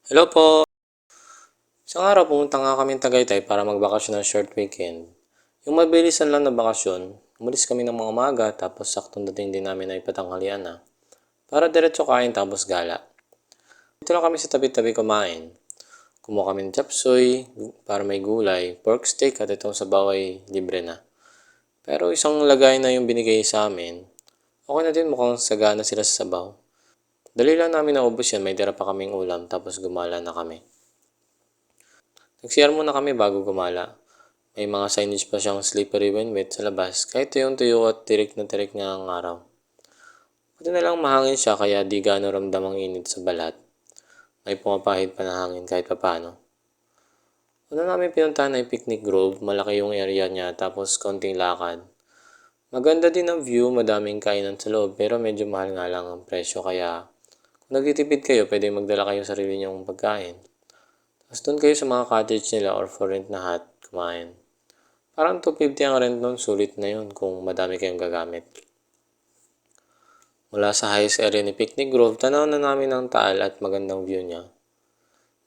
Hello po! Isang araw pumunta nga kami Tagaytay para magbakasyon ng short weekend. Yung mabilisan lang na bakasyon, umalis kami ng mga umaga tapos saktong dating din namin ay patanghalian na. Para diretso kain tapos gala. Dito lang kami sa tabi-tabi kumain. Kumuha kami ng chapsuy para may gulay, pork steak at itong sabaw ay libre na. Pero isang lagay na yung binigay sa amin. Okay na din, mukhang sagana sila sa sabaw. Dali lang namin naubos yan, may tira pa kaming ulam tapos gumala na kami. Nag-CR muna kami bago gumala. May mga signage pa siyang slippery when wet sa labas kahit tuyong-tuyo at tirik na tirik nga ang araw. Buti na lang mahangin siya kaya di gaano ramdam ang init sa balat. May pumapahid pa na hangin kahit papano. Una namin pinuntahan ay Picnic Grove, malaki yung area niya tapos konting lakad. Maganda din ang view, madaming kainan sa loob pero medyo mahal nga lang ang presyo kaya kung nagtitipid kayo pwede magdala kayo sarili niyong pagkain. Tapos doon kayo sa mga cottage nila or for rent na hut kumain. Parang 250 ang rent nun, sulit na yun kung madami kayong gagamit. Mula sa highest area ni Picnic Grove, tanaw na namin ang Taal at magandang view niya.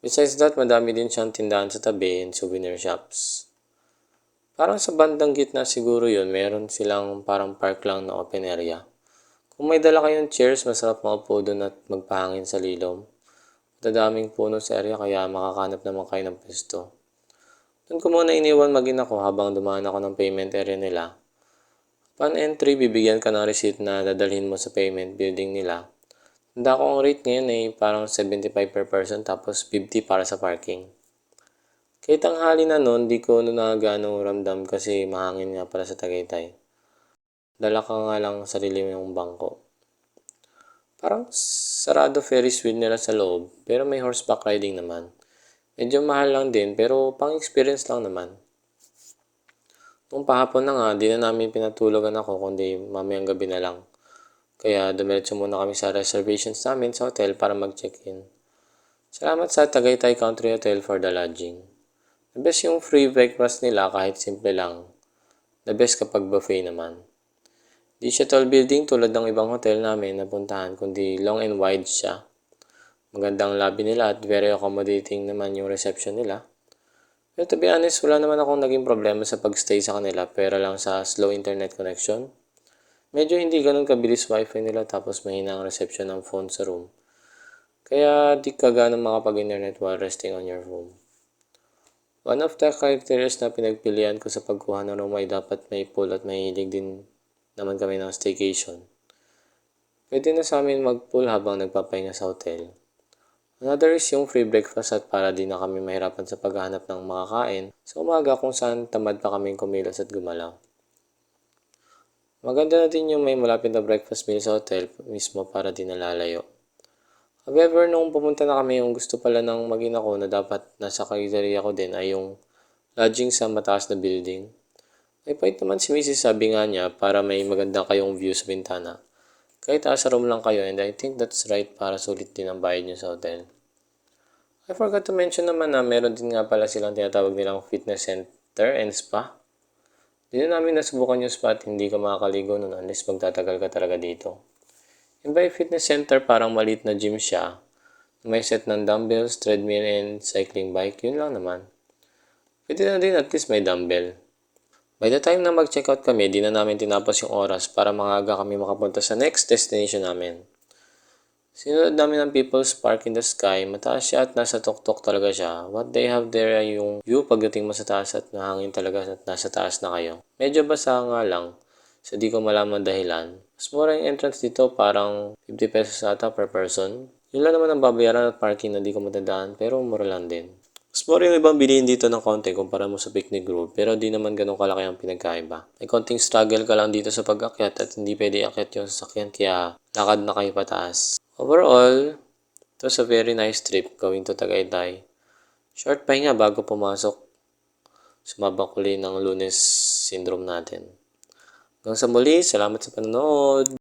Besides that, madami din siyang tindahan sa tabi and souvenir shops. Parang sa bandang gitna siguro yun, meron silang parang park lang na open area. Kung may dala kayong chairs, masarap maupo doon at magpahangin sa lilom. Madaming puno sa area kaya makakanap naman kayo ng pwesto. Doon ko muna iniwan mag-in ako habang dumaan ako ng payment area nila. Upon entry, bibigyan ka ng receipt na dadalhin mo sa payment building nila. Tanda ko ang rate ngayon ay parang 75 per person tapos 50 para sa parking. Kahit tanghali na noon, di ko na gano'ng ramdam kasi mahangin nga pala sa Tagaytay. Dala ka nga lang sarili mong bangko. Parang sarado Ferris wheel nila sa loob pero may horseback riding naman. Medyo mahal lang din pero pang experience lang naman. Nung pahapon na nga, di na namin pinatulugan ako kundi mamayang gabi na lang. Kaya dumiretso muna kami sa reservations namin sa hotel para mag-check-in. Salamat sa Tagaytay Country Hotel for the lodging. The best yung free breakfast nila kahit simple lang. The best kapag buffet naman. Di siya tall building tulad ng ibang hotel namin na puntahan kundi long and wide siya. Magandang lobby nila at very accommodating naman yung reception nila. Pero to be honest, wala naman akong naging problema sa pagstay sa kanila pero lang sa slow internet connection. Medyo hindi ganun kabilis wifi nila tapos mahina ang reception ng phone sa room. Kaya di ka ganun makapag-internet while resting on your room. One of the criteria na pinagpilian ko sa pagkuha ng room ay dapat may pool at mahilig din naman kami ng staycation. Pwede na sa amin mag-pool habang nagpapahinga sa hotel. Another is yung free breakfast at para di na kami mahirapan sa paghahanap ng makakain sa umaga kung saan tamad pa kaming kumilos at gumalaw. Maganda na din yung may malapit na breakfast meal sa hotel mismo para di nalalayo. However, nung pumunta na kami, yung gusto pala ng mag-ina ko na dapat nasa criteria ko din ay yung lodging sa mataas na building. May point naman si Mrs. Sabi nga niya para may maganda kayong view sa bintana. Kahit asa room lang kayo and I think that's right para sulit din ang bayad niyo sa hotel. I forgot to mention naman na meron din nga pala silang tinatawag nilang fitness center and spa. Di na namin nasubukan yung spa at hindi ka makakaligo nun unless magtatagal ka talaga dito. Yung by fitness center parang maliit na gym siya. May set ng dumbbells, treadmill and cycling bike, yun lang naman. Pwede na din at least may dumbbell. By the time na mag-check out kami, di na namin tinapos yung oras para maaga kami makapunta sa next destination namin. Sinunod namin ang People's Park in the Sky, mataas siya at nasa tuktok talaga siya. What they have there ay yung view pagdating mo sa taas at mahangin talaga at nasa taas na kayo. Medyo basa nga lang, so di ko malaman dahilan. Mas mura yung entrance dito, parang 50 pesos ata per person. Yun lang naman ang babayaran at parking na di ko matandaan pero mura lang din. Mas mura yung ibang bilihin dito ng konti kumpara mo sa Picnic Grove pero di naman ganun kalaki ang pinagkaiba. May konting struggle ka lang dito sa pag-akyat at hindi pwede akyat yung sasakyan kaya lakad na kayo pataas. Overall, it was a very nice trip going to Tagaytay. Short pahinga bago pumasok. Sumabak uli ng Lunes syndrome natin. Hanggang sa muli, salamat sa panonood!